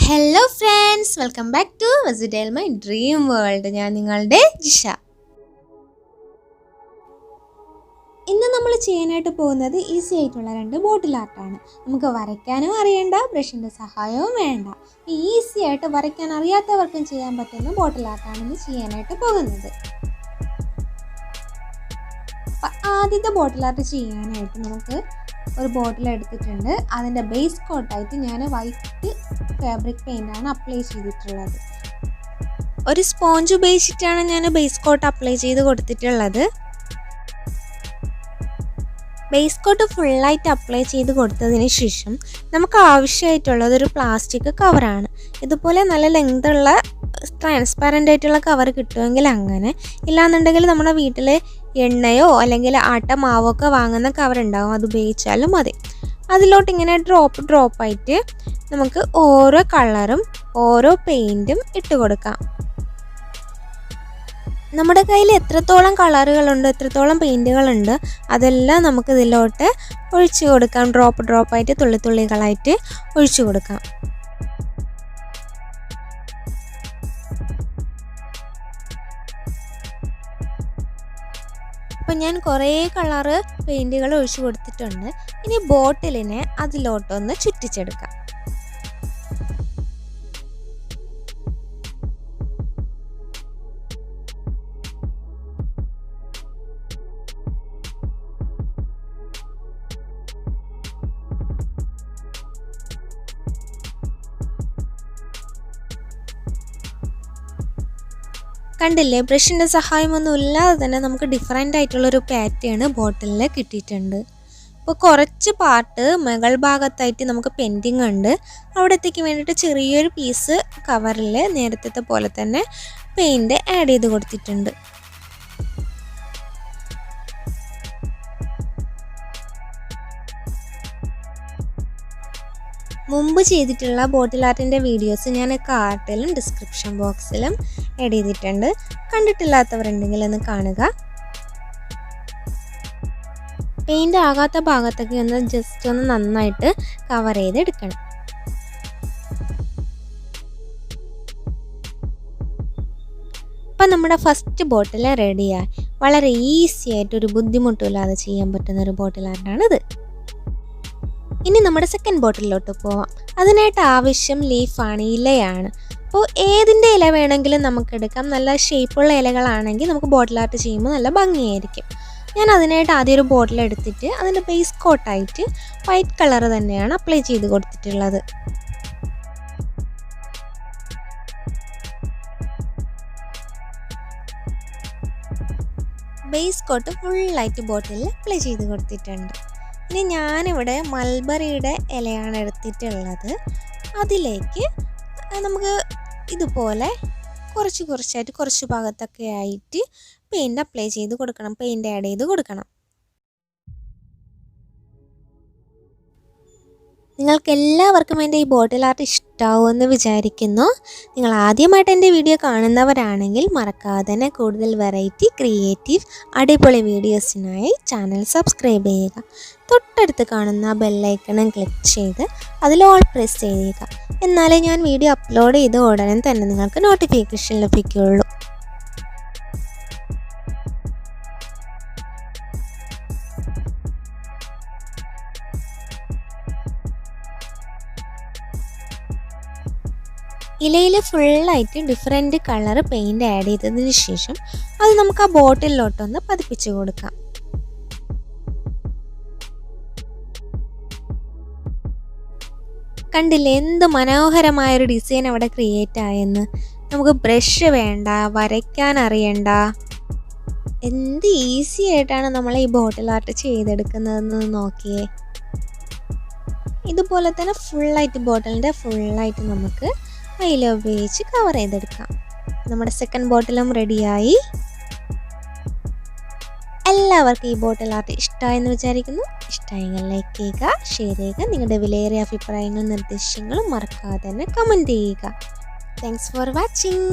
Hello friends, welcome back to Visit My Dream World. ഞാൻ നിങ്ങളുടെ ജിഷ. ഇന്ന് നമ്മൾ ചെയ്യാനായിട്ട് പോകുന്നത് ഈസി ആയിട്ടുള്ള രണ്ട് ബോട്ടിൽ ആർട്ടാണ്. നമുക്ക് വരയ്ക്കാനും അറിയണ്ട, ബ്രഷിൻ്റെ സഹായവും വേണ്ട. ഈസി ആയിട്ട് വരയ്ക്കാൻ അറിയാത്തവർക്കും ചെയ്യാൻ പറ്റുന്ന ബോട്ടിൽ ആർട്ടാണ് ഇന്ന് ചെയ്യാനായിട്ട് പോകുന്നത്. ആദ്യത്തെ ബോട്ടിൽ ആർട്ട് ചെയ്യാനായിട്ട് നമുക്ക് ഒരു ബോട്ടിൽ എടുത്തിട്ടുണ്ട്. അതിൻ്റെ ബേസ് കോട്ടായിട്ട് ഞാൻ വൈറ്റ് ഫാബ്രിക് പെയിൻ്റാണ് അപ്ലൈ ചെയ്തിട്ടുള്ളത്. ഒരു സ്പോഞ്ച് ഉപയോഗിച്ചിട്ടാണ് ഞാൻ ബേസ് കോട്ട് അപ്ലൈ ചെയ്ത് കൊടുത്തിട്ടുള്ളത്. ബേസ് കോട്ട് ഫുള്ളായിട്ട് അപ്ലൈ ചെയ്ത് കൊടുത്തതിന് ശേഷം നമുക്ക് ആവശ്യമായിട്ടുള്ളത് ഒരു പ്ലാസ്റ്റിക് കവറാണ്. ഇതുപോലെ നല്ല ലെങ്തുള്ള ട്രാൻസ്പാരൻ്റ് ആയിട്ടുള്ള കവർ കിട്ടുമെങ്കിൽ അങ്ങനെ, ഇല്ലാന്നുണ്ടെങ്കിൽ നമ്മുടെ വീട്ടിൽ എണ്ണയോ അല്ലെങ്കിൽ ആട്ട മാവോ ഒക്കെ വാങ്ങുന്ന കവർ ഉണ്ടാവും, അത് ഉപയോഗിച്ചാലും മതി. അതിലോട്ട് ഇങ്ങനെ ഡ്രോപ്പായിട്ട് നമുക്ക് ഓരോ കളറും ഓരോ പെയിൻറ്റും ഇട്ട് കൊടുക്കാം. നമ്മുടെ കയ്യിൽ എത്രത്തോളം കളറുകളുണ്ട്, എത്രത്തോളം പെയിൻറ്റുകളുണ്ട്, അതെല്ലാം നമുക്ക് ഇതിലോട്ട് ഒഴിച്ചു കൊടുക്കാം. ഡ്രോപ്പായിട്ട് തുള്ളികളായിട്ട് ഒഴിച്ചു കൊടുക്കാം. അപ്പം ഞാൻ കുറേ കളറ് പെയിൻറ്റുകൾ ഒഴിച്ചു കൊടുത്തിട്ടുണ്ട്. ഇനി ബോട്ടിലിനെ അതിലോട്ടൊന്ന് ചുറ്റിച്ചെടുക്കാം. കണ്ടില്ലേ, ബ്രഷിൻ്റെ സഹായമൊന്നും ഇല്ലാതെ തന്നെ നമുക്ക് ഡിഫറെൻ്റ് ആയിട്ടുള്ളൊരു പാറ്റേൺ ബോട്ടിലിൽ കിട്ടിയിട്ടുണ്ട്. അപ്പോൾ കുറച്ച് പാർട്ട് മുകൾ ഭാഗത്തായിട്ട് നമുക്ക് പെൻഡിങ് ഉണ്ട്. അവിടത്തേക്ക് വേണ്ടിയിട്ട് ചെറിയൊരു പീസ് കവറിൽ നേരത്തെ പോലെ തന്നെ പെയിൻറ്റ് ആഡ് ചെയ്ത് കൊടുത്തിട്ടുണ്ട്. മുമ്പ് ചെയ്തിട്ടുള്ള ബോട്ടിൽ ആർട്ടിൻ്റെ വീഡിയോസ് ഞാൻ കാർട്ടിലും ഡിസ്ക്രിപ്ഷൻ ബോക്സിലും ആഡ് ചെയ്തിട്ടുണ്ട്. കണ്ടിട്ടില്ലാത്തവരുണ്ടെങ്കിൽ ഒന്ന് കാണുക. പെയിൻ്റ് ആകാത്ത ഭാഗത്തൊക്കെ ഒന്ന് ജസ്റ്റ് ഒന്ന് നന്നായിട്ട് കവർ ചെയ്തെടുക്കണം. അപ്പം നമ്മുടെ ഫസ്റ്റ് ബോട്ടിൽ റെഡിയായി. വളരെ ഈസി ആയിട്ടൊരു ബുദ്ധിമുട്ടില്ലാതെ ചെയ്യാൻ പറ്റുന്ന ഒരു ബോട്ടിൽ ആർട്ടാണിത്. ഇനി നമ്മുടെ സെക്കൻഡ് ബോട്ടിലോട്ട് പോവാം. അതിനായിട്ട് ആവശ്യം ലീഫാണ്, ഇലയാണ്. അപ്പോൾ ഏതിൻ്റെ ഇല വേണമെങ്കിലും നമുക്ക് എടുക്കാം. നല്ല ഷേപ്പുള്ള ഇലകളാണെങ്കിൽ നമുക്ക് ബോട്ടിൽ ആർട്ട് ചെയ്യുമ്പോൾ നല്ല ഭംഗിയായിരിക്കും. ഞാൻ അതിനായിട്ട് ആദ്യം ഒരു ബോട്ടിൽ എടുത്തിട്ട് അതിൻ്റെ ബേസ് കോട്ടായിട്ട് വൈറ്റ് കളർ തന്നെയാണ് അപ്ലൈ ചെയ്ത് കൊടുത്തിട്ടുള്ളത്. ബേസ് കോട്ട് ഫുള്ളായിട്ട് ബോട്ടിലിൽ അപ്ലൈ ചെയ്ത് കൊടുത്തിട്ടുണ്ട്. ഇനി ഞാനിവിടെ മൾബറിയുടെ ഇലയാണ് എടുത്തിട്ടുള്ളത്. അതിലേക്ക് നമുക്ക് ഇതുപോലെ കുറച്ചായിട്ട് കുറച്ച് ഭാഗത്തൊക്കെ ആയിട്ട് പെയിൻറ്റ് അപ്ലൈ ചെയ്ത് കൊടുക്കണം, പെയിൻറ്റ് ആഡ് ചെയ്ത് കൊടുക്കണം. നിങ്ങൾക്ക് എല്ലാവർക്കും എൻ്റെ ഈ ബോട്ടിൽ ആർട്ട് ഇഷ്ടമാവുമെന്ന് വിചാരിക്കുന്നു. നിങ്ങൾ ആദ്യമായിട്ട് എൻ്റെ വീഡിയോ കാണുന്നവരാണെങ്കിൽ മറക്കാതെ തന്നെ കൂടുതൽ വെറൈറ്റി, ക്രിയേറ്റീവ്, അടിപൊളി വീഡിയോസിനായി ചാനൽ സബ്സ്ക്രൈബ് ചെയ്യുക. തൊട്ടടുത്ത് കാണുന്ന ബെല്ലൈക്കണും ക്ലിക്ക് ചെയ്ത് അതിൽ ഓൾ പ്രസ് ചെയ്യുക. എന്നാലേ ഞാൻ വീഡിയോ അപ്ലോഡ് ചെയ്ത് ഉടനെ തന്നെ നിങ്ങൾക്ക് നോട്ടിഫിക്കേഷൻ ലഭിക്കുകയുള്ളൂ. ഇലയിൽ ഫുള്ളായിട്ട് ഡിഫറെൻറ്റ് കളർ പെയിൻറ്റ് ആഡ് ചെയ്തതിന് ശേഷം അത് നമുക്ക് ആ ബോട്ടിലോട്ടൊന്ന് പതിപ്പിച്ച് കൊടുക്കാം. കണ്ടില്ലേ എന്ത് മനോഹരമായൊരു ഡിസൈൻ അവിടെ ക്രിയേറ്റ് ആയെന്ന്. നമുക്ക് ബ്രഷ് വേണ്ട, വരയ്ക്കാൻ അറിയണ്ട, എന്ത് ഈസി ആയിട്ടാണ് നമ്മൾ ഈ ബോട്ടിൽ ആർട്ട് ചെയ്തെടുക്കുന്നതെന്ന് നോക്കിയേ. ഇതുപോലെ തന്നെ ഫുള്ളായിട്ട് ബോട്ടിലിൻ്റെ ഫുള്ളായിട്ട് നമുക്ക് അതിൽ ഉപയോഗിച്ച് കവർ ചെയ്തെടുക്കാം. നമ്മുടെ സെക്കൻഡ് ബോട്ടിലും റെഡിയായി. എല്ലാവർക്കും ഈ ബോട്ടിൽ ആർട്ട് ഇഷ്ടമായെന്ന് വിചാരിക്കുന്നു. ഇഷ്ടമായെങ്കിൽ ലൈക്ക് ചെയ്യുക, ഷെയർ ചെയ്യുക. നിങ്ങളുടെ വിലയേറിയ അഭിപ്രായങ്ങളും നിർദ്ദേശങ്ങളും മറക്കാതെ തന്നെ കമൻറ്റ് ചെയ്യുക. Thanks for watching.